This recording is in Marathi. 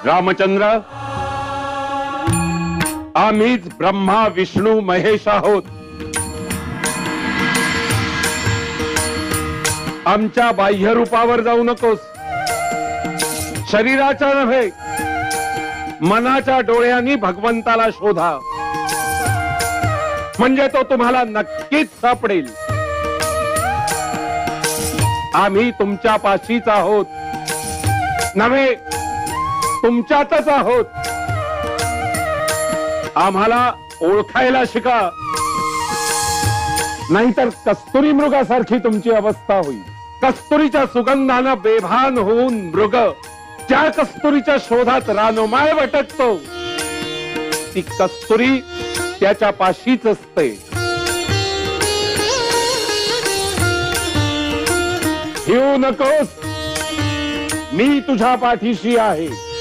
रामचंद्र, आम्हीच ब्रह्मा विष्णू महेश आहोत. आमच्या बाह्य रूपावर जाऊ नकोस. शरीराच्या नव्हे, मनाच्या डोळ्यांनी भगवंताला शोधा, म्हणजे तो तुम्हाला नक्कीच सापडेल. आम्ही तुमच्या पाशीच आहोत, नव्हे तुमच्यातच आहोत. आम्हाला ओळखायला शिका, नाहीतर कस्तुरी मृगासारखी तुमची अवस्था होईल. कस्तुरीच्या सुगंधानं बेभान होऊन मृग ज्या कस्तुरीच्या शोधात रानोमाळ भटकतो, ती कस्तुरी त्याच्या पाशीच असते. येऊ नकोस, मी तुझ्या पाठीशी आहे.